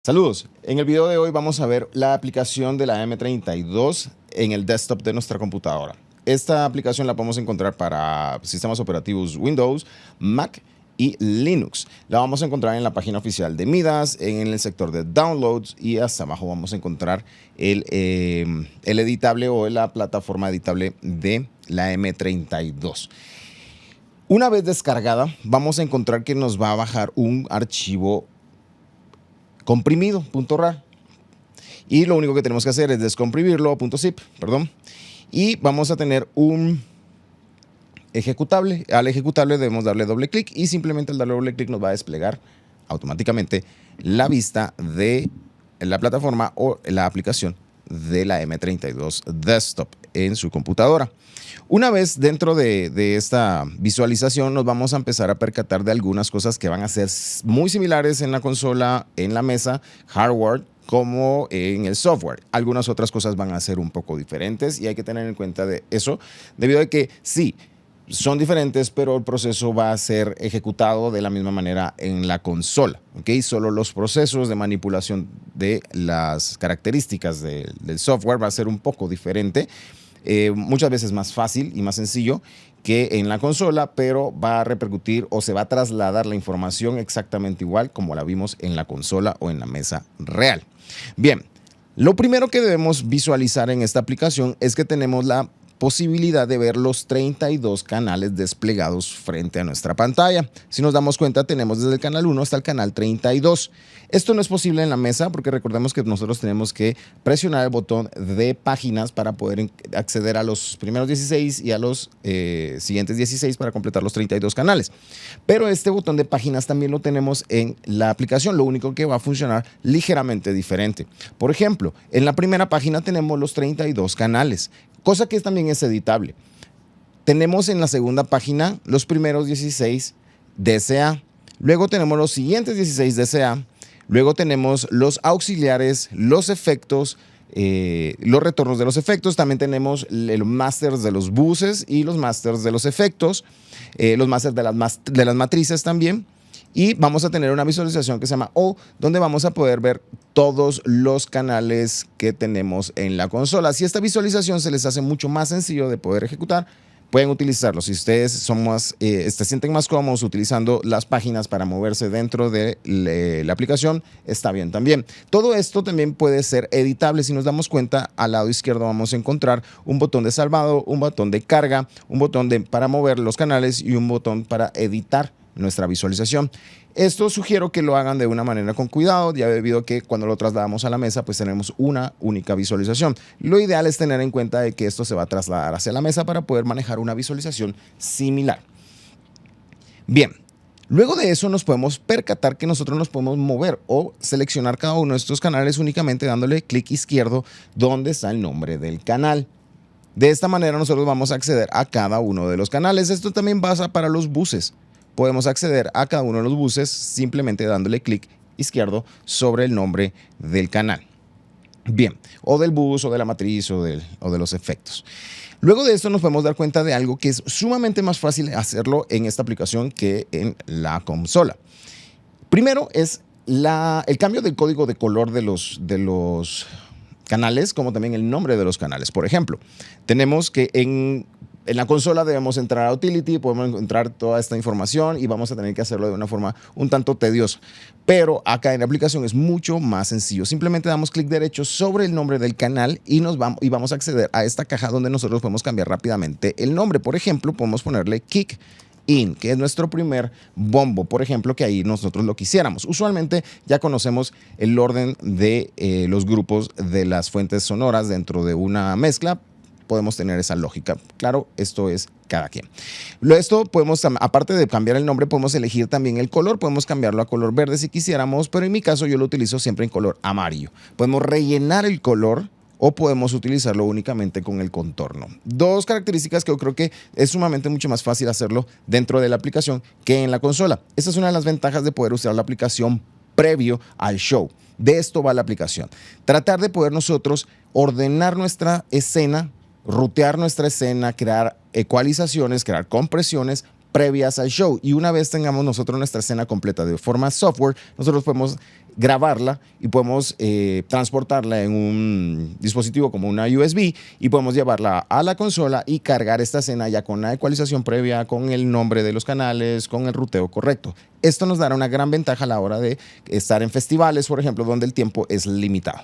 Saludos, en el video de hoy vamos a ver la aplicación de la M32 en el desktop de nuestra computadora. Esta aplicación la podemos encontrar para sistemas operativos Windows, Mac y Linux. La vamos a encontrar en la página oficial de Midas, en el sector de downloads y hasta abajo vamos a encontrar el editable o la plataforma editable de la M32. Una vez descargada, vamos a encontrar que nos va a bajar un archivo comprimido, .rar. Y lo único que tenemos que hacer es descomprimirlo, .zip, perdón. Y vamos a tener un ejecutable. Al ejecutable debemos darle doble clic y simplemente al darle doble clic nos va a desplegar automáticamente la vista de la plataforma o la aplicación de la M32 Desktop en su computadora. Una vez dentro de esta visualización nos vamos a empezar a percatar de algunas cosas que van a ser muy similares en la consola, en la mesa, hardware, como en el software. Algunas otras cosas van a ser un poco diferentes y hay que tener en cuenta de eso, debido a que sí, son diferentes, pero el proceso va a ser ejecutado de la misma manera en la consola. ¿Okay? Solo los procesos de manipulación de las características del software va a ser un poco diferente. Muchas veces más fácil y más sencillo que en la consola, pero va a repercutir o se va a trasladar la información exactamente igual como la vimos en la consola o en la mesa real. Bien, lo primero que debemos visualizar en esta aplicación es que tenemos la posibilidad de ver los 32 canales desplegados frente a nuestra pantalla. Si nos damos cuenta, tenemos desde el canal 1 hasta el canal 32. Esto no es posible en la mesa porque recordemos que nosotros tenemos que presionar el botón de páginas para poder acceder a los primeros 16 y a los siguientes 16 para completar los 32 canales. Pero este botón de páginas también lo tenemos en la aplicación, lo único que va a funcionar ligeramente diferente. Por ejemplo, en la primera página tenemos los 32 canales, cosa que también es editable. Tenemos en la segunda página los primeros 16 DCA, luego tenemos los siguientes 16 DCA, luego tenemos los auxiliares, los efectos, los retornos de los efectos, también tenemos los masters de los buses y los masters de los efectos, los masters de las matrices también. Y vamos a tener una visualización que se llama All, donde vamos a poder ver todos los canales que tenemos en la consola. Si esta visualización se les hace mucho más sencillo de poder ejecutar, pueden utilizarlo. Si ustedes se sienten más cómodos utilizando las páginas para moverse dentro de la aplicación, está bien también. Todo esto también puede ser editable. Si nos damos cuenta, al lado izquierdo vamos a encontrar un botón de salvado, un botón de carga, un botón para mover los canales y un botón para editar nuestra visualización. Esto sugiero que lo hagan de una manera con cuidado, ya debido a que cuando lo trasladamos a la mesa pues tenemos una única visualización. Lo ideal es tener en cuenta de que esto se va a trasladar hacia la mesa para poder manejar una visualización similar. Bien, luego de eso nos podemos percatar que nosotros nos podemos mover o seleccionar cada uno de estos canales únicamente dándole clic izquierdo donde está el nombre del canal. De esta manera nosotros vamos a acceder a cada uno de los canales. Esto también pasa para los buses. Podemos acceder a cada uno de los buses simplemente dándole clic izquierdo sobre el nombre del canal. Bien, o del bus, o de la matriz, o de los efectos. Luego de esto nos podemos dar cuenta de algo que es sumamente más fácil hacerlo en esta aplicación que en la consola. Primero es el cambio del código de color de los canales, como también el nombre de los canales. Por ejemplo, tenemos que en la consola debemos entrar a Utility, podemos encontrar toda esta información y vamos a tener que hacerlo de una forma un tanto tediosa. Pero acá en la aplicación es mucho más sencillo. Simplemente damos clic derecho sobre el nombre del canal y vamos a acceder a esta caja donde nosotros podemos cambiar rápidamente el nombre. Por ejemplo, podemos ponerle Kick In, que es nuestro primer bombo, por ejemplo, que ahí nosotros lo quisiéramos. Usualmente ya conocemos el orden de los grupos de las fuentes sonoras dentro de una mezcla. Podemos tener esa lógica. Claro, esto es cada quien. Esto podemos, aparte de cambiar el nombre, podemos elegir también el color. Podemos cambiarlo a color verde si quisiéramos, pero en mi caso yo lo utilizo siempre en color amarillo. Podemos rellenar el color o podemos utilizarlo únicamente con el contorno. Dos características que yo creo que es sumamente mucho más fácil hacerlo dentro de la aplicación que en la consola. Esta es una de las ventajas de poder usar la aplicación previo al show. De esto va la aplicación. Tratar de poder nosotros ordenar nuestra escena, rutear nuestra escena, crear ecualizaciones, crear compresiones previas al show. Y una vez tengamos nosotros nuestra escena completa de forma software, nosotros podemos grabarla y podemos transportarla en un dispositivo como una USB y podemos llevarla a la consola y cargar esta escena ya con la ecualización previa, con el nombre de los canales, con el ruteo correcto. Esto nos dará una gran ventaja a la hora de estar en festivales, por ejemplo, donde el tiempo es limitado.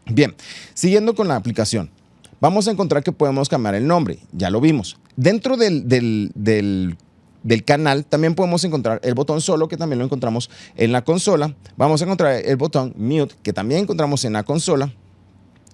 Bien, siguiendo con la aplicación, vamos a encontrar que podemos cambiar el nombre. Ya lo vimos. Dentro del canal también podemos encontrar el botón solo, que también lo encontramos en la consola. Vamos a encontrar el botón mute, que también encontramos en la consola.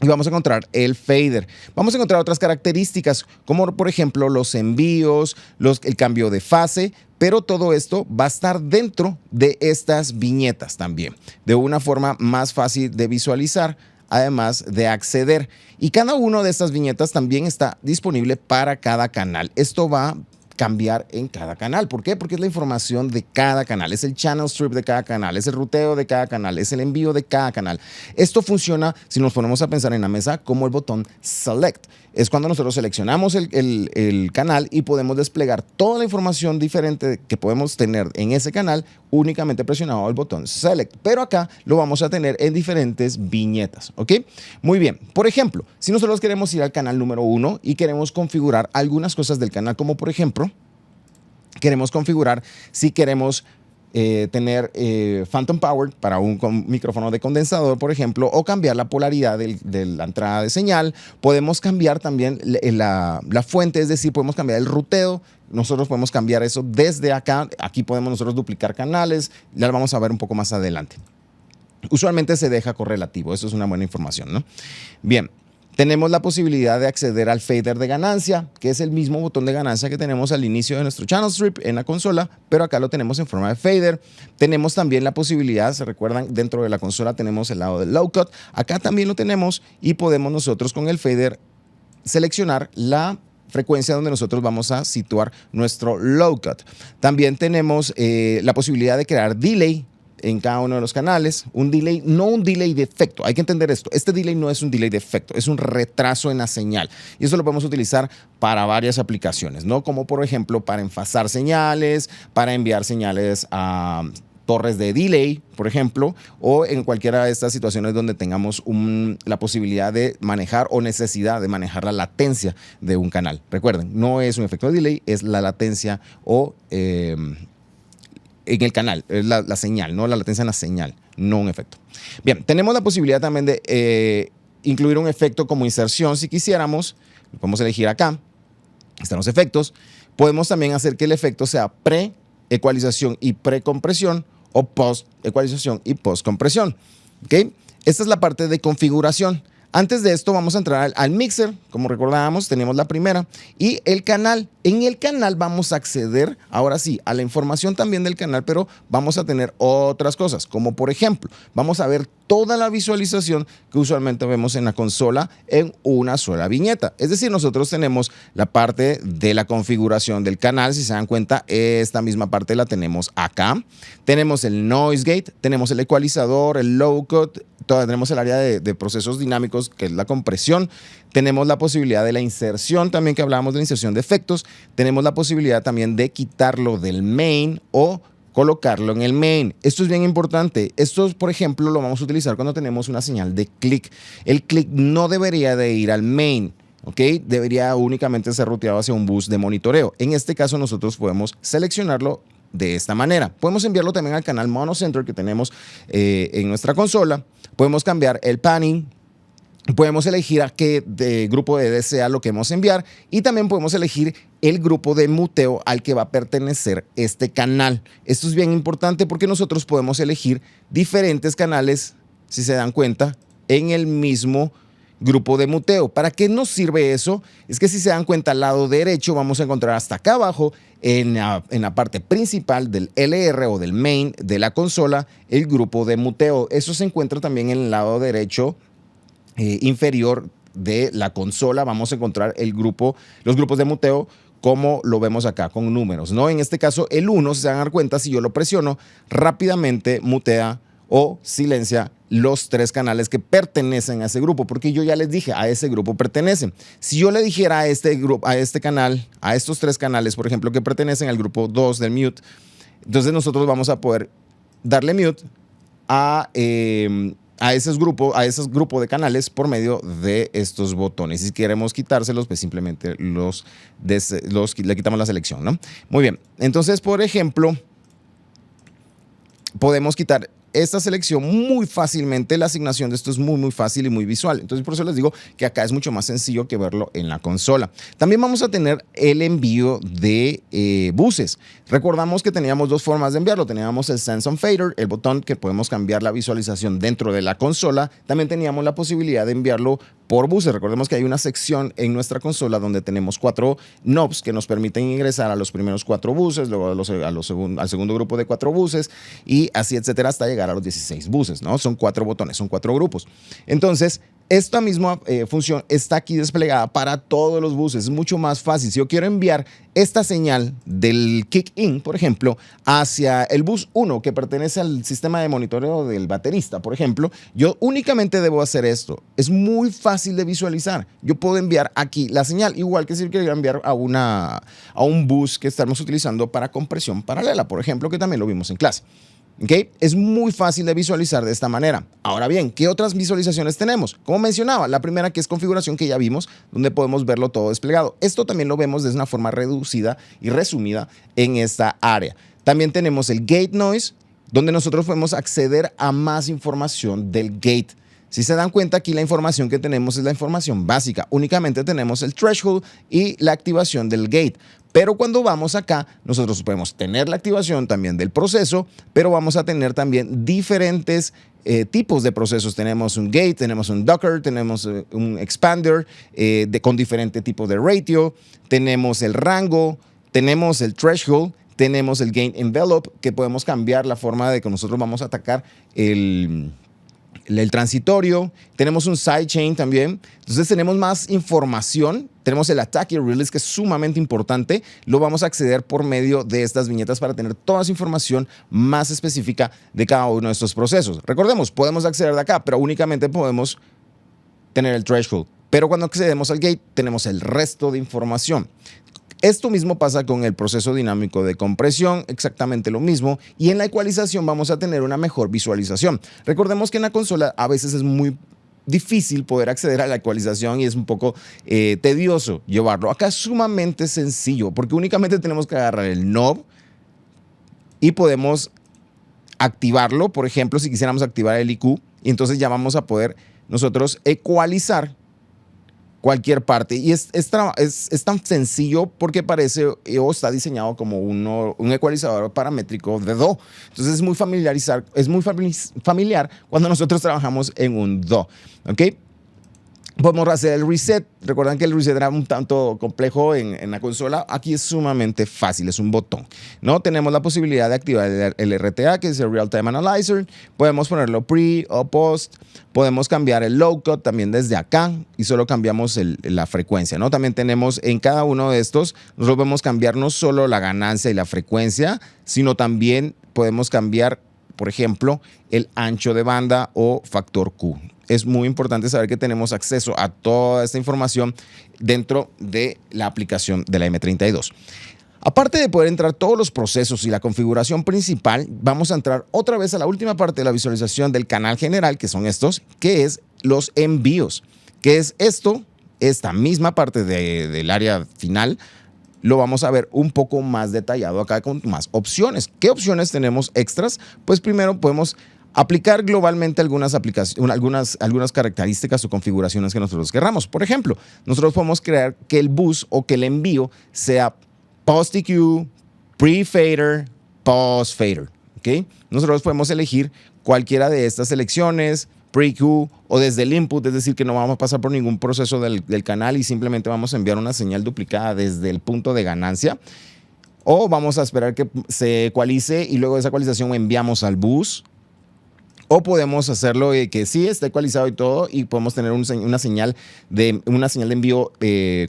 Y vamos a encontrar el fader. Vamos a encontrar otras características, como por ejemplo los envíos, el cambio de fase, pero todo esto va a estar dentro de estas viñetas también, de una forma más fácil de visualizar, además de acceder. Y cada una de estas viñetas también está disponible para cada canal. Esto va a cambiar en cada canal. ¿Por qué? Porque es la información de cada canal, es el channel strip de cada canal, es el ruteo de cada canal, es el envío de cada canal. Esto funciona, si nos ponemos a pensar en la mesa, como el botón Select. Es cuando nosotros seleccionamos el canal y podemos desplegar toda la información diferente que podemos tener en ese canal únicamente presionado el botón Select. Pero acá lo vamos a tener en diferentes viñetas, ¿ok? Muy bien. Por ejemplo, si nosotros queremos ir al canal número 1 y queremos configurar algunas cosas del canal, como por ejemplo, queremos configurar si queremos tener Phantom Power para un micrófono de condensador, por ejemplo, o cambiar la polaridad de la entrada de señal. Podemos cambiar también la fuente, es decir, podemos cambiar el ruteo. Nosotros podemos cambiar eso desde acá. Aquí podemos nosotros duplicar canales. Ya lo vamos a ver un poco más adelante. Usualmente se deja correlativo. Eso es una buena información, ¿no? Bien. Tenemos la posibilidad de acceder al fader de ganancia, que es el mismo botón de ganancia que tenemos al inicio de nuestro channel strip en la consola, pero acá lo tenemos en forma de fader. Tenemos también la posibilidad, se recuerdan, dentro de la consola tenemos el lado del low cut. Acá también lo tenemos y podemos nosotros con el fader seleccionar la frecuencia donde nosotros vamos a situar nuestro low cut. También tenemos la posibilidad de crear delay en cada uno de los canales, un delay, no un delay de efecto, hay que entender esto, este delay no es un delay de efecto, es un retraso en la señal y eso lo podemos utilizar para varias aplicaciones, ¿no? Como por ejemplo para enfasar señales, para enviar señales a torres de delay, por ejemplo, o en cualquiera de estas situaciones donde tengamos la posibilidad de manejar o necesidad de manejar la latencia de un canal. Recuerden, no es un efecto de delay, es la latencia o en el canal, es la señal, no la latencia en la señal, no un efecto. Bien, tenemos la posibilidad también de incluir un efecto como inserción si quisiéramos. Lo podemos elegir acá, están los efectos. Podemos también hacer que el efecto sea pre-ecualización y pre-compresión o post-ecualización y post-compresión. ¿Okay? Esta es la parte de configuración. Antes de esto vamos a entrar al mixer, como recordábamos, tenemos la primera, y el canal. En el canal vamos a acceder, ahora sí, a la información también del canal, pero vamos a tener otras cosas, como por ejemplo, vamos a ver toda la visualización que usualmente vemos en la consola en una sola viñeta. Es decir, nosotros tenemos la parte de la configuración del canal, si se dan cuenta, esta misma parte la tenemos acá. Tenemos el noise gate, tenemos el ecualizador, el low cut, tenemos el área de procesos dinámicos, que es la compresión. Tenemos la posibilidad de la inserción, también que hablábamos de la inserción de efectos. Tenemos la posibilidad también de quitarlo del main o colocarlo en el main. Esto es bien importante. Esto, por ejemplo, lo vamos a utilizar cuando tenemos una señal de clic. El clic no debería de ir al main, ¿ok? Debería únicamente ser ruteado hacia un bus de monitoreo. En este caso, nosotros podemos seleccionarlo de esta manera. Podemos enviarlo también al canal Mono Center que tenemos en nuestra consola. Podemos cambiar el panning. Podemos elegir a qué grupo de desea lo queremos enviar y también podemos elegir el grupo de muteo al que va a pertenecer este canal. Esto es bien importante porque nosotros podemos elegir diferentes canales, si se dan cuenta, en el mismo grupo de muteo. ¿Para qué nos sirve eso? Es que si se dan cuenta, al lado derecho vamos a encontrar hasta acá abajo, en la parte principal del LR o del main de la consola, el grupo de muteo. Eso se encuentra también en el lado derecho inferior de la consola. Vamos a encontrar los grupos de muteo como lo vemos acá con números, ¿no? En este caso el 1, si se van a dar cuenta, si yo lo presiono, rápidamente mutea o silencia los 3 canales que pertenecen a ese grupo, porque yo ya les dije, a ese grupo pertenecen. Si yo le dijera a este grupo, a este canal, a estos 3 canales, por ejemplo, que pertenecen al grupo 2 del mute, entonces nosotros vamos a poder darle mute a esos grupos de canales por medio de estos botones. Si queremos quitárselos, pues simplemente le quitamos la selección, ¿no? Muy bien. Entonces, por ejemplo, podemos quitar esta selección muy fácilmente. La asignación de esto es muy fácil y muy visual. Entonces, por eso les digo que acá es mucho más sencillo que verlo en la consola. También vamos a tener el envío de buses. Recordamos que teníamos 2 formas de enviarlo. Teníamos el Sense on Fader, el botón que podemos cambiar la visualización dentro de la consola. También teníamos la posibilidad de enviarlo por buses. Recordemos que hay una sección en nuestra consola donde tenemos 4 knobs que nos permiten ingresar a los primeros 4 buses, luego al segundo grupo de 4 buses y así, etcétera, hasta llegar a los 16 buses, ¿no? Son 4 botones, son 4 grupos. Entonces, esta misma función está aquí desplegada para todos los buses. Es mucho más fácil. Si yo quiero enviar esta señal del kick-in, por ejemplo, hacia el bus 1 que pertenece al sistema de monitoreo del baterista, por ejemplo, yo únicamente debo hacer esto. Es muy fácil de visualizar. Yo puedo enviar aquí la señal, igual que si quiero enviar a un bus que estamos utilizando para compresión paralela, por ejemplo, que también lo vimos en clase. ¿Okay? Es muy fácil de visualizar de esta manera. Ahora bien, ¿qué otras visualizaciones tenemos? Como mencionaba, la primera, que es configuración, que ya vimos, donde podemos verlo todo desplegado. Esto también lo vemos de una forma reducida y resumida en esta área. También tenemos el gate noise, donde nosotros podemos acceder a más información del gate. Si se dan cuenta, aquí la información que tenemos es la información básica. Únicamente tenemos el threshold y la activación del gate. Pero cuando vamos acá, nosotros podemos tener la activación también del proceso, pero vamos a tener también diferentes tipos de procesos. Tenemos un gate, tenemos un docker, tenemos un expander con diferente tipo de ratio, tenemos el rango, tenemos el threshold, tenemos el gain envelope, que podemos cambiar la forma de que nosotros vamos a atacar el transitorio. Tenemos un sidechain también. Entonces tenemos más información. Tenemos el attack y el release, que es sumamente importante. Lo vamos a acceder por medio de estas viñetas para tener toda esa información más específica de cada uno de estos procesos. Recordemos, podemos acceder de acá, pero únicamente podemos tener el threshold. Pero cuando accedemos al gate, tenemos el resto de información. Esto mismo pasa con el proceso dinámico de compresión, exactamente lo mismo, y en la ecualización vamos a tener una mejor visualización. Recordemos que en la consola a veces es muy difícil poder acceder a la ecualización y es un poco tedioso llevarlo. Acá es sumamente sencillo, porque únicamente tenemos que agarrar el knob y podemos activarlo. Por ejemplo, si quisiéramos activar el IQ, y entonces ya vamos a poder nosotros ecualizar cualquier parte. Y es tan sencillo porque parece o está diseñado como un ecualizador paramétrico de Do. Entonces es muy familiar cuando nosotros trabajamos en un Do. ¿Ok? Podemos hacer el reset. Recuerdan que el reset era un tanto complejo en la consola. Aquí es sumamente fácil, es un botón, ¿no? Tenemos la posibilidad de activar el RTA, que es el Real Time Analyzer. Podemos ponerlo pre o post. Podemos cambiar el low cut también desde acá y solo cambiamos la frecuencia, ¿no? También tenemos en cada uno de estos, nosotros podemos cambiar no solo la ganancia y la frecuencia, sino también podemos cambiar, por ejemplo, el ancho de banda o factor Q. Es muy importante saber que tenemos acceso a toda esta información dentro de la aplicación de la M32. Aparte de poder entrar todos los procesos y la configuración principal, vamos a entrar otra vez a la última parte de la visualización del canal general, que son estos, que es los envíos. ¿Qué es esto? Esta misma parte del área final lo vamos a ver un poco más detallado acá con más opciones. ¿Qué opciones tenemos extras? Pues primero podemos aplicar globalmente algunas características o configuraciones que nosotros querramos. Por ejemplo, nosotros podemos crear que el bus o que el envío sea post-EQ, pre-fader, post-fader. ¿Okay? Nosotros podemos elegir cualquiera de estas selecciones, pre-EQ o desde el input, es decir, que no vamos a pasar por ningún proceso del canal y simplemente vamos a enviar una señal duplicada desde el punto de ganancia. O vamos a esperar que se ecualice y luego de esa ecualización enviamos al bus. O podemos hacerlo que sí está ecualizado y todo y podemos tener una señal de envío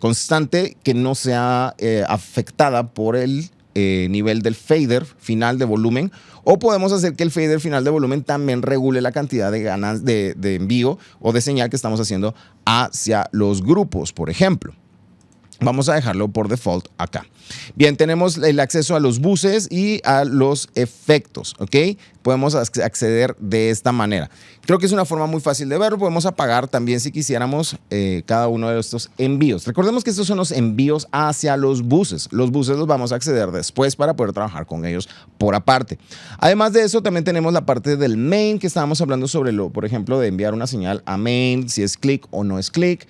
constante que no sea afectada por el nivel del fader final de volumen o podemos hacer que el fader final de volumen también regule la cantidad de ganas de envío o de señal que estamos haciendo hacia los grupos, por ejemplo. Vamos a dejarlo por default acá. Bien, tenemos el acceso a los buses y a los efectos, ¿ok? Podemos acceder de esta manera. Creo que es una forma muy fácil de verlo. Podemos apagar también si quisiéramos cada uno de estos envíos. Recordemos que estos son los envíos hacia los buses. Los buses los vamos a acceder después para poder trabajar con ellos por aparte. Además de eso, también tenemos la parte del main que estábamos hablando sobre por ejemplo, de enviar una señal a main, si es click o no es click.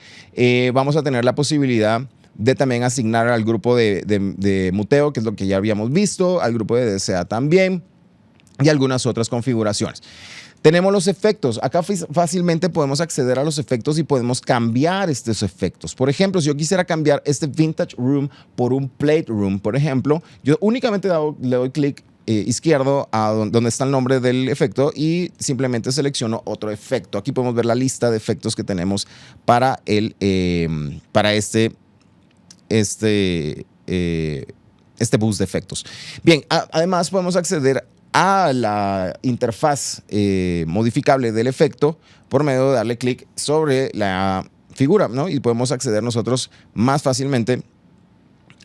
Vamos a tener la posibilidad de también asignar al grupo de muteo, que es lo que ya habíamos visto, al grupo de DCA también y algunas otras configuraciones. Tenemos los efectos. Acá fácilmente podemos acceder a los efectos y podemos cambiar estos efectos. Por ejemplo, si yo quisiera cambiar este Vintage Room por un Plate Room, por ejemplo, yo únicamente le doy clic izquierdo a donde está el nombre del efecto y simplemente selecciono otro efecto. Aquí podemos ver la lista de efectos que tenemos para este boost de efectos. Bien, además podemos acceder a la interfaz modificable del efecto por medio de darle clic sobre la figura, ¿no? Y podemos acceder nosotros más fácilmente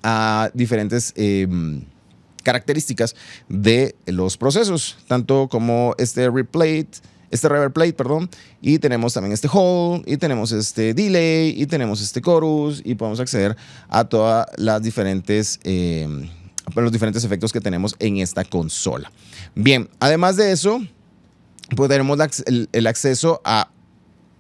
a diferentes características de los procesos, tanto como este reverb plate, perdón, y tenemos también este hold, y tenemos este delay, y tenemos este chorus, y podemos acceder a todas las diferentes los diferentes efectos que tenemos en esta consola. Bien, además de eso, pues tenemos el acceso a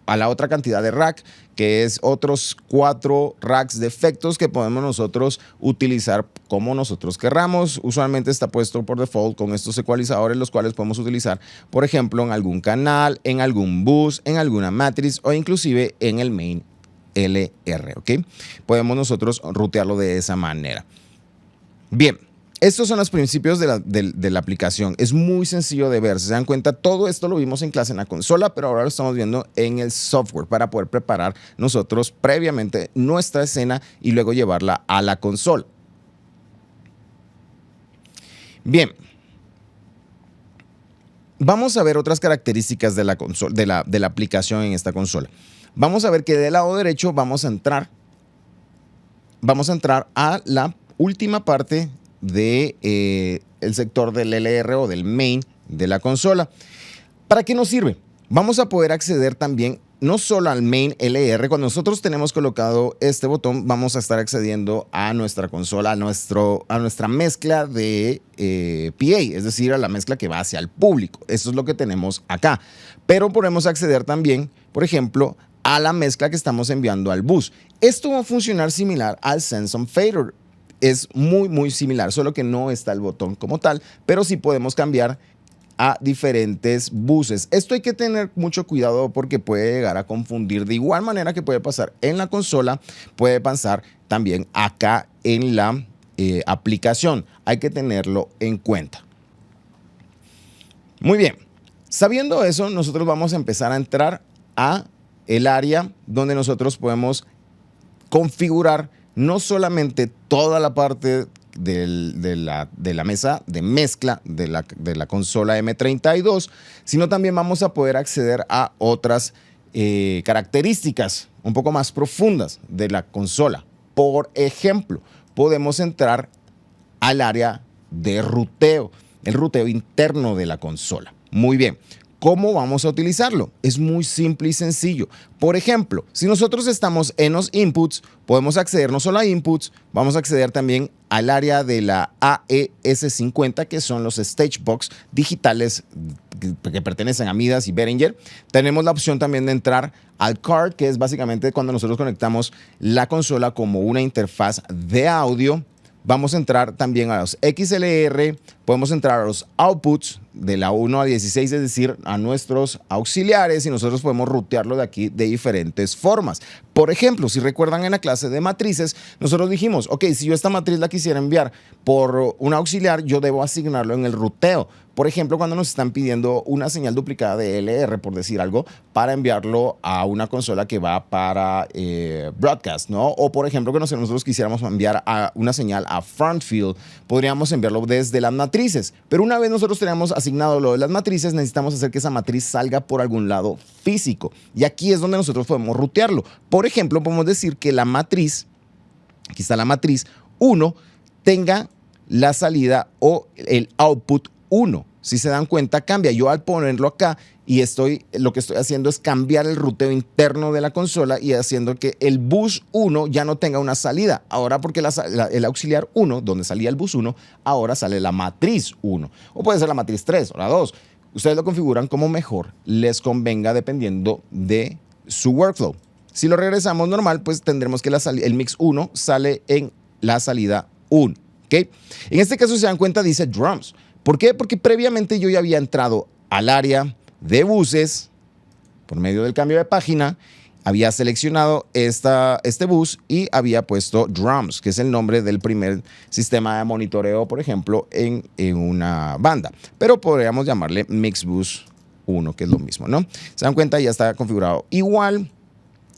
la otra cantidad de rack, que es otros 4 racks de efectos que podemos nosotros utilizar como nosotros querramos. Usualmente está puesto por default con estos ecualizadores, los cuales podemos utilizar, por ejemplo, en algún canal, en algún bus, en alguna matriz o inclusive en el main LR, ¿ok? Podemos nosotros rutearlo de esa manera. Bien. Estos son los principios de la aplicación. Es muy sencillo de ver. Si se dan cuenta, todo esto lo vimos en clase en la consola, pero ahora lo estamos viendo en el software para poder preparar nosotros previamente nuestra escena y luego llevarla a la consola. Bien. Vamos a ver otras características de la consola, de la aplicación en esta consola. Vamos a ver que del lado derecho vamos a entrar a la última parte de el sector del LR o del main de la consola. ¿Para qué nos sirve? Vamos a poder acceder también no solo al main LR. Cuando nosotros tenemos colocado este botón, vamos a estar accediendo a nuestra consola, a nuestra mezcla de PA, es decir, a la mezcla que va hacia el público. Eso es lo que tenemos acá. Pero podemos acceder también, por ejemplo, a la mezcla que estamos enviando al bus. Esto va a funcionar similar al Sense on Fader. Es muy similar, solo que no está el botón como tal, pero sí podemos cambiar a diferentes buses. Esto hay que tener mucho cuidado porque puede llegar a confundir. De igual manera que puede pasar en la consola, puede pasar también acá en la aplicación. Hay que tenerlo en cuenta. Muy bien. Sabiendo eso, nosotros vamos a empezar a entrar a el área donde nosotros podemos configurar no solamente toda la parte de la mesa de mezcla de la consola M32, sino también vamos a poder acceder a otras características un poco más profundas de la consola. Por ejemplo, podemos entrar al área de ruteo, el ruteo interno de la consola. Muy bien. ¿Cómo vamos a utilizarlo? Es muy simple y sencillo. Por ejemplo, si nosotros estamos en los inputs, podemos acceder no solo a inputs, vamos a acceder también al área de la AES50, que son los stage box digitales que pertenecen a Midas y Behringer. Tenemos la opción también de entrar al card, que es básicamente cuando nosotros conectamos la consola como una interfaz de audio. Vamos a entrar también a los XLR, podemos entrar a los outputs de la 1 a 16, es decir, a nuestros auxiliares, y nosotros podemos rutearlo de aquí de diferentes formas. Por ejemplo, si recuerdan en la clase de matrices, nosotros dijimos, ok, si yo esta matriz la quisiera enviar por un auxiliar, yo debo asignarlo en el ruteo. Por ejemplo, cuando nos están pidiendo una señal duplicada de LR, por decir algo, para enviarlo a una consola que va para broadcast, ¿no? O por ejemplo, que nosotros quisiéramos enviar una señal a front field, podríamos enviarlo desde las matrices. Pero una vez nosotros tenemos asignado lo de las matrices, necesitamos hacer que esa matriz salga por algún lado físico. Y aquí es donde nosotros podemos rutearlo. Por ejemplo, podemos decir que la matriz, aquí está la matriz 1, tenga la salida o el output 1. Si se dan cuenta, cambia. Yo al ponerlo acá y lo que estoy haciendo es cambiar el ruteo interno de la consola y haciendo que el bus 1 ya no tenga una salida. Ahora porque el auxiliar 1, donde salía el bus 1, ahora sale la matriz 1. O puede ser la matriz 3 o la 2. Ustedes lo configuran como mejor les convenga dependiendo de su workflow. Si lo regresamos normal, pues tendremos que el mix 1 sale en la salida 1. ¿Okay? En este caso, si se dan cuenta, dice drums. ¿Por qué? Porque previamente yo ya había entrado al área de buses por medio del cambio de página, había seleccionado este bus y había puesto drums, que es el nombre del primer sistema de monitoreo, por ejemplo, en una banda. Pero podríamos llamarle Mixbus 1, que es lo mismo, ¿no? Se dan cuenta, ya está configurado igual.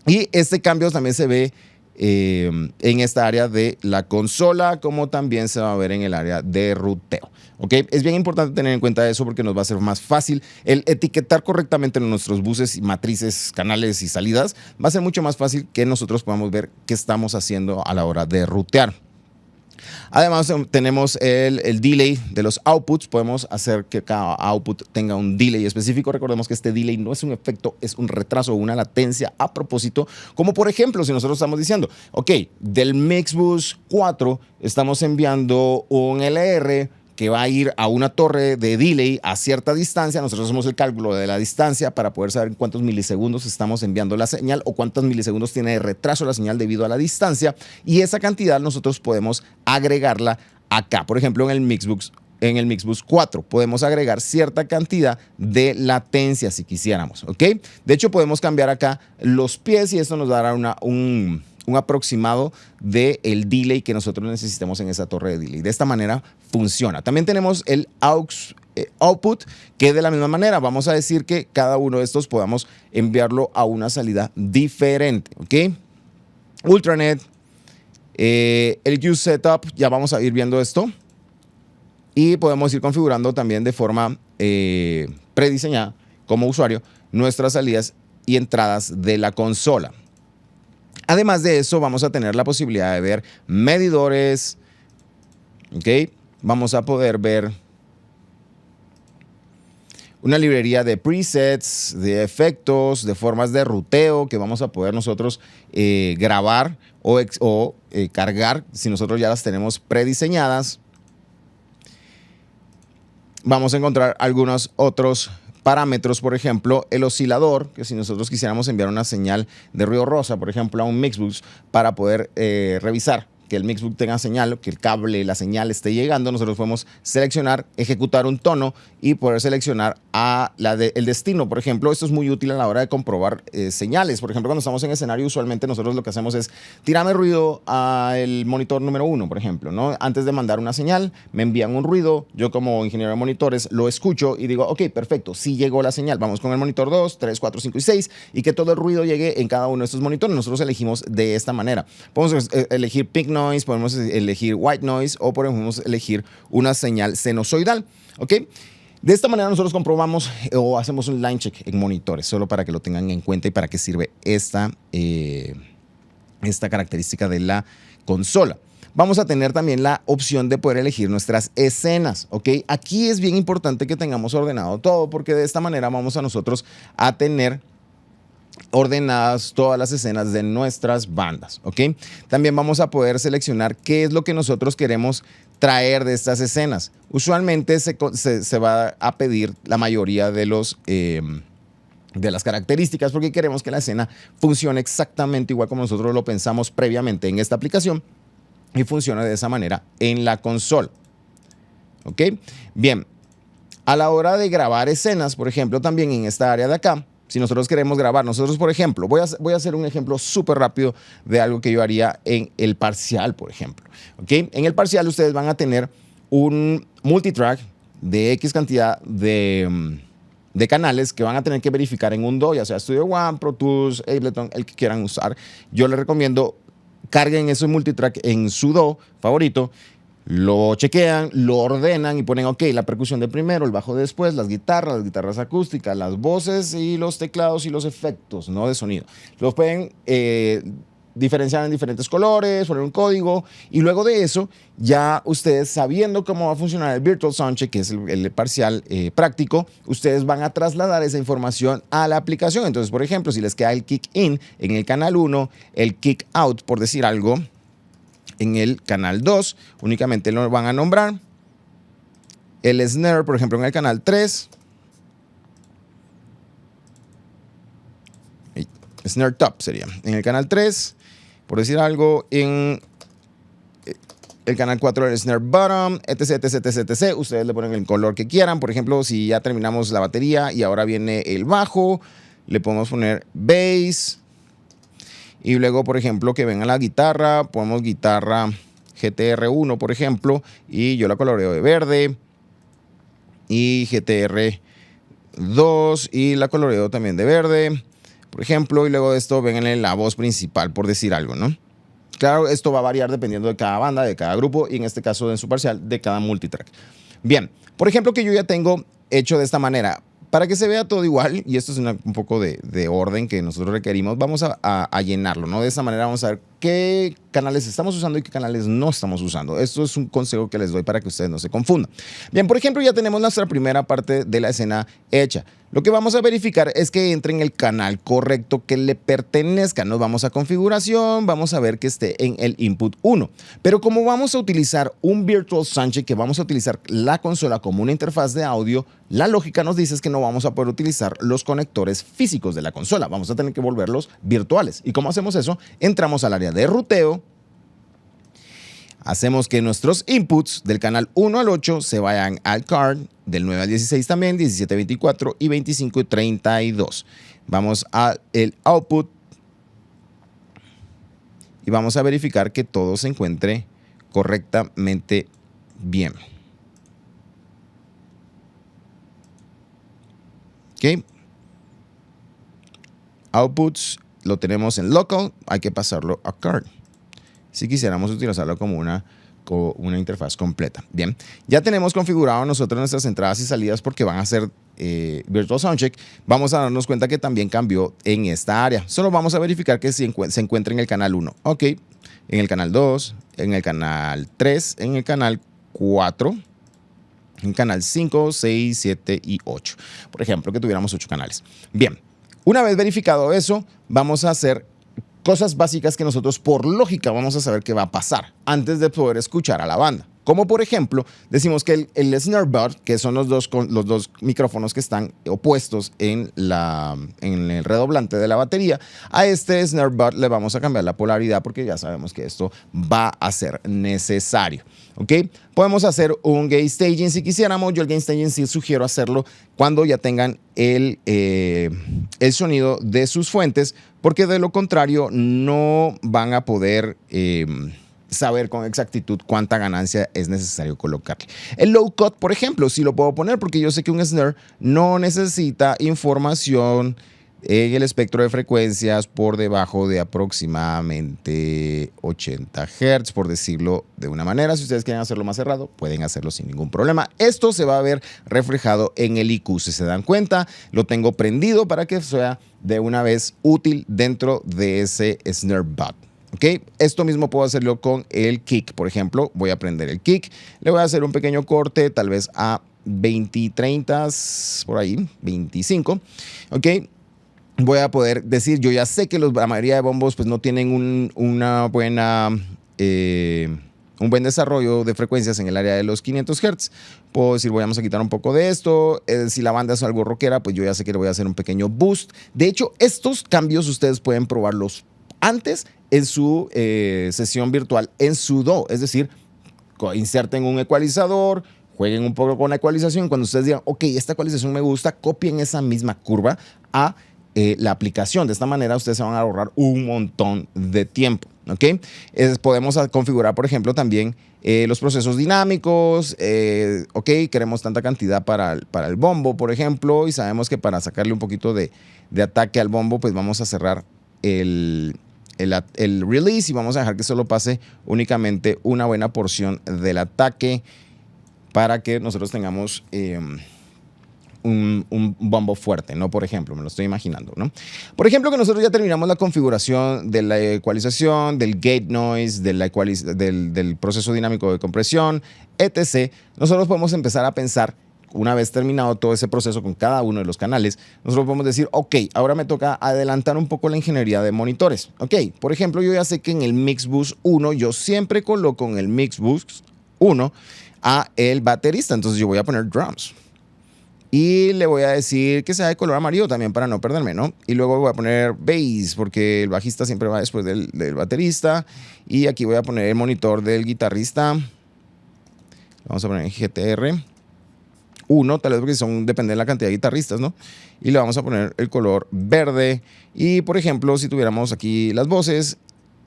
Y este cambio también se ve en esta área de la consola, como también se va a ver en el área de ruteo. ¿Okay? Es bien importante tener en cuenta eso porque nos va a ser más fácil el etiquetar correctamente nuestros buses, matrices, canales y salidas. Va a ser mucho más fácil que nosotros podamos ver qué estamos haciendo a la hora de rutear. Además, tenemos el delay de los outputs. Podemos hacer que cada output tenga un delay específico. Recordemos que este delay no es un efecto, es un retraso o una latencia a propósito. Como por ejemplo, si nosotros estamos diciendo, ok, del Mixbus 4 estamos enviando un LR que va a ir a una torre de delay a cierta distancia. Nosotros hacemos el cálculo de la distancia para poder saber en cuántos milisegundos estamos enviando la señal o cuántos milisegundos tiene de retraso la señal debido a la distancia. Y esa cantidad nosotros podemos agregarla acá. Por ejemplo, en el Mixbus 4 podemos agregar cierta cantidad de latencia si quisiéramos. ¿Ok? De hecho, podemos cambiar acá los pies y esto nos dará un aproximado del delay que nosotros necesitemos en esa torre de delay. De esta manera funciona. También tenemos el output, que de la misma manera vamos a decir que cada uno de estos podamos enviarlo a una salida diferente. ¿Ok? Ultranet, el Use Setup, ya vamos a ir viendo esto. Y podemos ir configurando también de forma prediseñada como usuario nuestras salidas y entradas de la consola. Además de eso, vamos a tener la posibilidad de ver medidores, ¿ok? Vamos a poder ver una librería de presets, de efectos, de formas de ruteo que vamos a poder nosotros grabar o cargar si nosotros ya las tenemos prediseñadas. Vamos a encontrar algunos otros parámetros, por ejemplo, el oscilador, que si nosotros quisiéramos enviar una señal de ruido rosa, por ejemplo, a un Mixbus para poder revisar que el Mixbus tenga señal, que el cable, la señal esté llegando, nosotros podemos seleccionar, ejecutar un tono y poder seleccionar el destino. Por ejemplo, esto es muy útil a la hora de comprobar señales. Por ejemplo, cuando estamos en escenario, usualmente nosotros lo que hacemos es tirarme ruido al monitor número 1, por ejemplo, ¿no? Antes de mandar una señal, me envían un ruido, yo como ingeniero de monitores lo escucho y digo, ok, perfecto, sí llegó la señal, vamos con el monitor 2, 3, 4, 5 y 6 y que todo el ruido llegue en cada uno de estos monitores. Nosotros elegimos de esta manera. Podemos elegir pink noise, podemos elegir white noise o podemos elegir una señal sinusoidal, ¿ok? De esta manera nosotros comprobamos o hacemos un line check en monitores, solo para que lo tengan en cuenta y para qué sirve esta característica de la consola. Vamos a tener también la opción de poder elegir nuestras escenas, ¿ok? Aquí es bien importante que tengamos ordenado todo porque de esta manera vamos a nosotros a tener ordenadas todas las escenas de nuestras bandas, ¿ok? También vamos a poder seleccionar qué es lo que nosotros queremos traer de estas escenas. Usualmente se va a pedir la mayoría de las características porque queremos que la escena funcione exactamente igual como nosotros lo pensamos previamente en esta aplicación y funcione de esa manera en la consola, ¿ok? Bien. a la hora de grabar escenas, por ejemplo, también en esta área de acá, si nosotros queremos grabar, nosotros, por ejemplo, voy a hacer un ejemplo súper rápido de algo que yo haría en el parcial, por ejemplo. ¿Okay? En el parcial ustedes van a tener un multitrack de X cantidad de canales que van a tener que verificar en un DAW, ya sea Studio One, Pro Tools, Ableton, el que quieran usar. Yo les recomiendo carguen ese multitrack en su DAW favorito, lo chequean, lo ordenan y ponen, ok, la percusión de primero, el bajo de después, las guitarras acústicas, las voces y los teclados y los efectos, ¿no? De sonido. Los pueden diferenciar en diferentes colores, poner un código y luego de eso, ya ustedes sabiendo cómo va a funcionar el Virtual Soundcheck, que es el parcial práctico, ustedes van a trasladar esa información a la aplicación. Entonces, por ejemplo, si les queda el kick in en el canal 1, el kick out, por decir algo, en el canal 2, únicamente lo van a nombrar. El snare, por ejemplo, en el canal 3. Snare top sería. En el canal 3, por decir algo, en el canal 4 el snare bottom, etc, etc, etc, etc. Ustedes le ponen el color que quieran. Por ejemplo, si ya terminamos la batería y ahora viene el bajo, le podemos poner bass. Y luego, por ejemplo, que venga la guitarra, ponemos guitarra GTR1, por ejemplo, y yo la coloreo de verde. Y GTR2 y la coloreo también de verde, por ejemplo. Y luego de esto, vénganle la voz principal, por decir algo, ¿no? Claro, esto va a variar dependiendo de cada banda, de cada grupo, y en este caso, en su parcial, de cada multitrack. Bien, por ejemplo, que yo ya tengo hecho de esta manera. Para que se vea todo igual, y esto es un poco de orden que nosotros requerimos, vamos a llenarlo, ¿no? De esta manera vamos a ver qué canales estamos usando y qué canales no estamos usando. Esto es un consejo que les doy para que ustedes no se confundan. Bien, por ejemplo, ya tenemos nuestra primera parte de la escena hecha. Lo que vamos a verificar es que entre en el canal correcto que le pertenezca. Nos vamos a configuración, vamos a ver que esté en el input 1. Pero como vamos a utilizar un Virtual Soundcheck, que vamos a utilizar la consola como una interfaz de audio, la lógica nos dice que no vamos a poder utilizar los conectores físicos de la consola. Vamos a tener que volverlos virtuales. ¿Y cómo hacemos eso? Entramos al área de ruteo. Hacemos que nuestros inputs del canal 1 al 8 se vayan al card, del 9 al 16 también, 17, 24 y 25 y 32. Vamos al output y vamos a verificar que todo se encuentre correctamente bien. Ok. Outputs lo tenemos en local, hay que pasarlo a card si quisiéramos utilizarlo como una interfaz completa. Bien, ya tenemos configurado nosotros nuestras entradas y salidas porque van a ser Virtual Soundcheck. Vamos a darnos cuenta que también cambió en esta área. Solo vamos a verificar que se encuentra en el canal 1. Ok, en el canal 2, en el canal 3, en el canal 4, en el canal 5, 6, 7 y 8. Por ejemplo, que tuviéramos 8 canales. Bien, una vez verificado eso, vamos a hacer cosas básicas que nosotros por lógica vamos a saber qué va a pasar antes de poder escuchar a la banda. Como por ejemplo, decimos que el snare bud, que son los dos micrófonos que están opuestos en el redoblante de la batería, a este snare bud le vamos a cambiar la polaridad porque ya sabemos que esto va a ser necesario. ¿Ok? Podemos hacer un gate staging si quisiéramos. Yo el gate staging sí sugiero hacerlo cuando ya tengan el sonido de sus fuentes, porque de lo contrario no van a poder saber con exactitud cuánta ganancia es necesario colocarle. El low cut, por ejemplo, sí lo puedo poner porque yo sé que un snare no necesita información en el espectro de frecuencias por debajo de aproximadamente 80 Hz, por decirlo de una manera. Si ustedes quieren hacerlo más cerrado, pueden hacerlo sin ningún problema. Esto se va a ver reflejado en el IQ. Si se dan cuenta, lo tengo prendido para que sea de una vez útil dentro de ese snare bud. ¿Okay? Esto mismo puedo hacerlo con el kick. Por ejemplo, voy a prender el kick. Le voy a hacer un pequeño corte, tal vez a 20, 30, por ahí, 25. ¿Ok? Voy a poder decir, yo ya sé que la mayoría de bombos pues, no tienen un buen desarrollo de frecuencias en el área de los 500 Hz. Puedo decir, vamos a quitar un poco de esto. Si la banda es algo rockera, pues yo ya sé que le voy a hacer un pequeño boost. De hecho, estos cambios ustedes pueden probarlos antes en su sesión virtual, en su DAW. Es decir, inserten un ecualizador, jueguen un poco con la ecualización. Cuando ustedes digan, ok, esta ecualización me gusta, copien esa misma curva a la aplicación. De esta manera ustedes se van a ahorrar un montón de tiempo. ¿Okay? Podemos configurar, por ejemplo, también los procesos dinámicos. Ok, queremos tanta cantidad para el bombo, por ejemplo, y sabemos que para sacarle un poquito de ataque al bombo, pues vamos a cerrar el release y vamos a dejar que solo pase únicamente una buena porción del ataque para que nosotros tengamos un bombo fuerte, ¿no? Por ejemplo, me lo estoy imaginando, ¿no? Por ejemplo, que nosotros ya terminamos la configuración de la ecualización, del gate noise, del proceso dinámico de compresión, etc. Nosotros podemos empezar a pensar, una vez terminado todo ese proceso con cada uno de los canales, nosotros podemos decir, ok, ahora me toca adelantar un poco la ingeniería de monitores. Ok, por ejemplo, yo ya sé que en el Mixbus 1, yo siempre coloco en el Mixbus 1 a el baterista, entonces yo voy a poner drums. Y le voy a decir que sea de color amarillo también para no perderme, ¿no? Y luego voy a poner bass porque el bajista siempre va después del baterista. Y aquí voy a poner el monitor del guitarrista. Vamos a poner GTR 1, tal vez porque depende de la cantidad de guitarristas, ¿no? Y le vamos a poner el color verde. Y por ejemplo, si tuviéramos aquí las voces,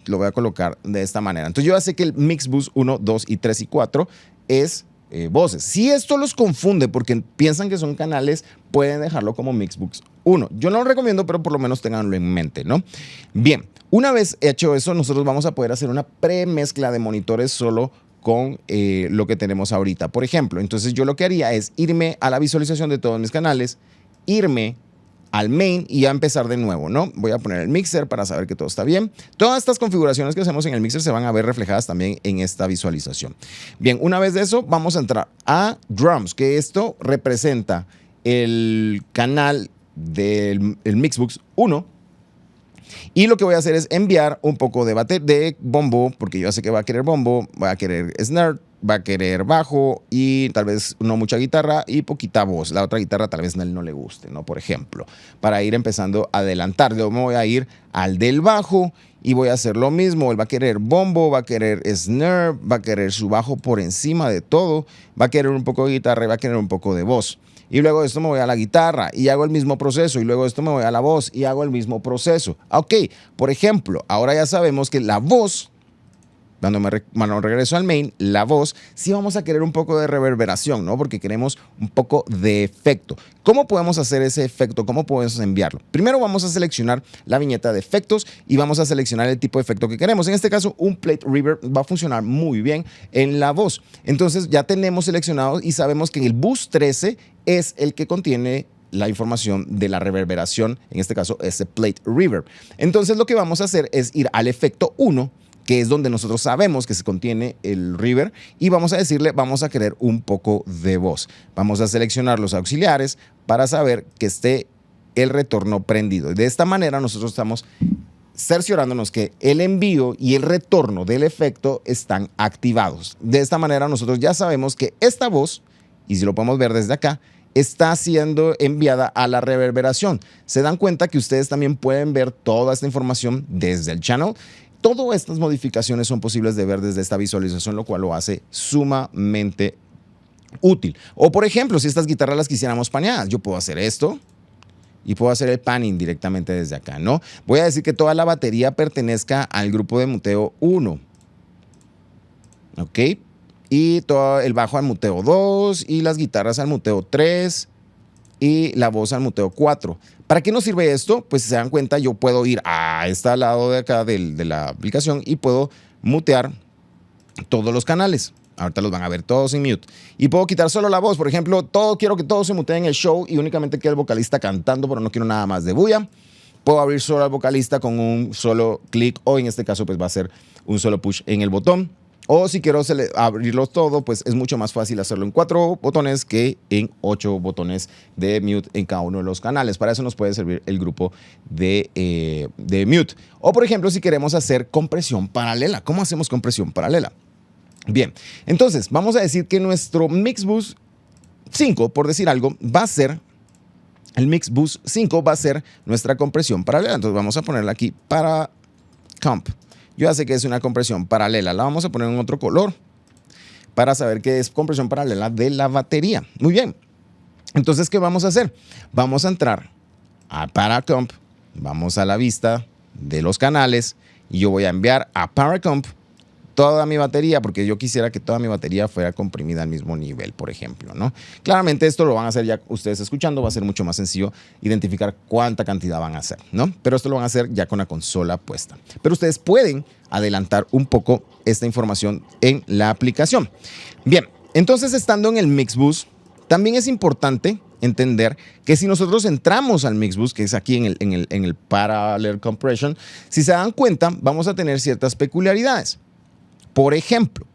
lo voy a colocar de esta manera. Entonces yo ya sé que el Mixbus 1, 2 y 3 y 4 es voces. Si esto los confunde porque piensan que son canales, pueden dejarlo como Mixbus 1. Yo no lo recomiendo, pero por lo menos tenganlo en mente, ¿no? Bien, una vez hecho eso, nosotros vamos a poder hacer una premezcla de monitores solo con lo que tenemos ahorita. Por ejemplo, entonces yo lo que haría es irme a la visualización de todos mis canales, irme al main y ya empezar de nuevo, ¿no? Voy a poner el mixer para saber que todo está bien. Todas estas configuraciones que hacemos en el mixer se van a ver reflejadas también en esta visualización. Bien, una vez de eso, vamos a entrar a drums, que esto representa el canal del Mixbus 1. Y lo que voy a hacer es enviar un poco de bombo, porque yo sé que va a querer bombo, va a querer snare, va a querer bajo y tal vez no mucha guitarra y poquita voz. La otra guitarra tal vez a él no le guste, ¿no? Por ejemplo, para ir empezando a adelantar. Yo me voy a ir al del bajo y voy a hacer lo mismo. Él va a querer bombo, va a querer snare, va a querer su bajo por encima de todo, va a querer un poco de guitarra y va a querer un poco de voz. Y luego de esto me voy a la guitarra y hago el mismo proceso. Y luego de esto me voy a la voz y hago el mismo proceso. Ok, por ejemplo, ahora ya sabemos que la voz, cuando regreso al main, la voz, sí vamos a querer un poco de reverberación, ¿no? Porque queremos un poco de efecto. ¿Cómo podemos hacer ese efecto? ¿Cómo podemos enviarlo? Primero vamos a seleccionar la viñeta de efectos y vamos a seleccionar el tipo de efecto que queremos. En este caso, un plate reverb va a funcionar muy bien en la voz. Entonces ya tenemos seleccionado y sabemos que en el bus 13 es el que contiene la información de la reverberación, en este caso ese plate reverb. Entonces lo que vamos a hacer es ir al efecto 1, que es donde nosotros sabemos que se contiene el reverb, y vamos a decirle, vamos a querer un poco de voz. Vamos a seleccionar los auxiliares para saber que esté el retorno prendido. De esta manera nosotros estamos cerciorándonos que el envío y el retorno del efecto están activados. De esta manera nosotros ya sabemos que esta voz, y si lo podemos ver desde acá, está siendo enviada a la reverberación. Se dan cuenta que ustedes también pueden ver toda esta información desde el channel. Todas estas modificaciones son posibles de ver desde esta visualización, lo cual lo hace sumamente útil. O por ejemplo, si estas guitarras las quisiéramos paneadas, yo puedo hacer esto y puedo hacer el panning directamente desde acá, ¿no? Voy a decir que toda la batería pertenezca al grupo de muteo 1. ¿Ok? Y todo el bajo al muteo 2 y las guitarras al muteo 3 y la voz al muteo 4. ¿Para qué nos sirve esto? Pues si se dan cuenta, yo puedo ir a este lado de acá de la aplicación y puedo mutear todos los canales. Ahorita los van a ver todos en mute. Y puedo quitar solo la voz. Por ejemplo, quiero que todo se mutee en el show y únicamente quede el vocalista cantando, pero no quiero nada más de bulla. Puedo abrir solo al vocalista con un solo clic, o en este caso pues va a ser un solo push en el botón. O si quiero abrirlo todo, pues es mucho más fácil hacerlo en 4 botones que en 8 botones de mute en cada uno de los canales. Para eso nos puede servir el grupo de mute. O por ejemplo, si queremos hacer compresión paralela. ¿Cómo hacemos compresión paralela? Bien, entonces vamos a decir que nuestro Mixbus 5, por decir algo, va a ser, el Mixbus 5 va a ser nuestra compresión paralela. Entonces vamos a ponerla aquí para comp. Yo ya sé que es una compresión paralela, la vamos a poner en otro color para saber qué es compresión paralela de la batería. Muy bien. Entonces, ¿qué vamos a hacer? Vamos a entrar a Paracomp, vamos a la vista de los canales y yo voy a enviar a Paracomp toda mi batería, porque yo quisiera que toda mi batería fuera comprimida al mismo nivel, por ejemplo, ¿no? Claramente esto lo van a hacer ya ustedes escuchando, va a ser mucho más sencillo identificar cuánta cantidad van a hacer, ¿no? Pero esto lo van a hacer ya con la consola puesta. Pero ustedes pueden adelantar un poco esta información en la aplicación. Bien, entonces estando en el Mixbus, también es importante entender que si nosotros entramos al Mixbus, que es aquí en el Parallel Compression, si se dan cuenta, vamos a tener ciertas peculiaridades. Por ejemplo,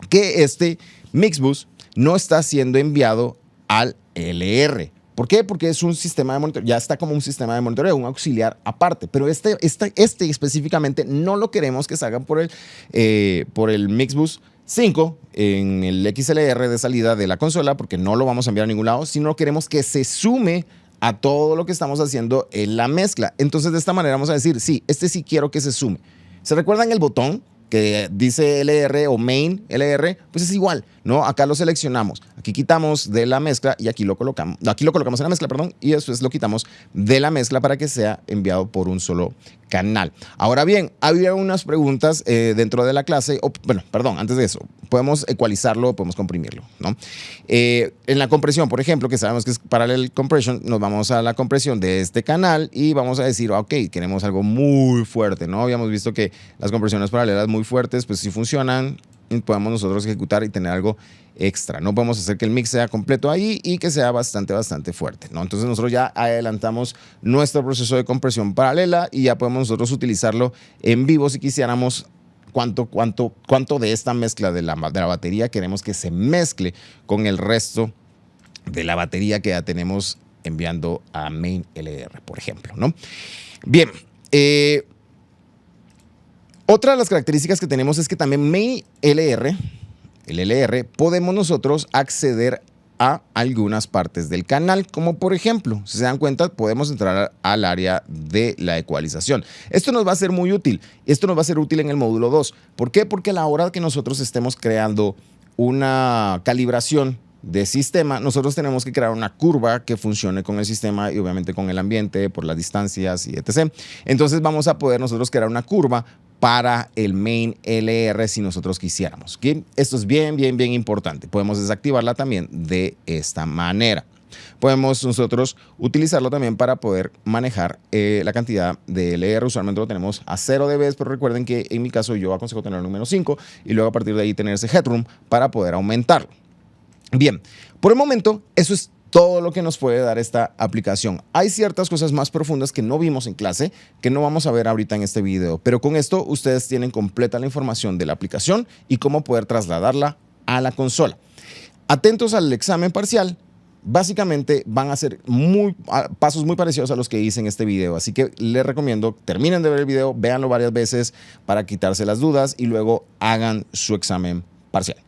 que este Mixbus no está siendo enviado al LR. ¿Por qué? Porque es un sistema de monitoreo, ya está como un sistema de monitoreo, un auxiliar aparte, pero este específicamente no lo queremos que salga por el Mixbus 5 en el XLR de salida de la consola, porque no lo vamos a enviar a ningún lado, sino queremos que se sume a todo lo que estamos haciendo en la mezcla. Entonces, de esta manera vamos a decir, sí, sí quiero que se sume. ¿Se recuerdan el botón que dice LR o main LR? Pues es igual, ¿no? Acá lo seleccionamos, aquí quitamos de la mezcla y aquí lo colocamos en la mezcla, perdón, y después lo quitamos de la mezcla para que sea enviado por un solo canal. Ahora bien, había unas preguntas dentro de la clase, antes de eso, podemos ecualizarlo, podemos comprimirlo, ¿no? En la compresión, por ejemplo, que sabemos que es Parallel Compression, nos vamos a la compresión de este canal y vamos a decir, ok, queremos algo muy fuerte, ¿no? Habíamos visto que las compresiones paralelas muy fuertes, pues sí funcionan, y podemos nosotros ejecutar y tener algo extra. No podemos hacer que el mix sea completo ahí y que sea bastante fuerte, ¿no? Entonces nosotros ya adelantamos nuestro proceso de compresión paralela y ya podemos nosotros utilizarlo en vivo si quisiéramos. ¿Cuánto de esta mezcla de la batería queremos que se mezcle con el resto de la batería que ya tenemos enviando a main LR, por ejemplo, ¿no? Bien, otra de las características que tenemos es que también main LR, el LR, podemos nosotros acceder a algunas partes del canal, como por ejemplo, si se dan cuenta, podemos entrar al área de la ecualización. Esto nos va a ser muy útil. Esto nos va a ser útil en el módulo 2. ¿Por qué? Porque a la hora que nosotros estemos creando una calibración de sistema, nosotros tenemos que crear una curva que funcione con el sistema y obviamente con el ambiente, por las distancias y etc. Entonces vamos a poder nosotros crear una curva para el main LR si nosotros quisiéramos. ¿Okay? Esto es bien importante. Podemos desactivarla también de esta manera. Podemos nosotros utilizarlo también para poder manejar la cantidad de LR. Usualmente lo tenemos a 0 dB, pero recuerden que en mi caso yo aconsejo tenerlo en menos 5 y luego a partir de ahí tener ese headroom para poder aumentarlo. Bien, por el momento eso es todo lo que nos puede dar esta aplicación. Hay ciertas cosas más profundas que no vimos en clase, que no vamos a ver ahorita en este video, pero con esto ustedes tienen completa la información de la aplicación y cómo poder trasladarla a la consola. Atentos al examen parcial. Básicamente van a ser pasos muy parecidos a los que hice en este video, así que les recomiendo terminen de ver el video, véanlo varias veces para quitarse las dudas y luego hagan su examen parcial.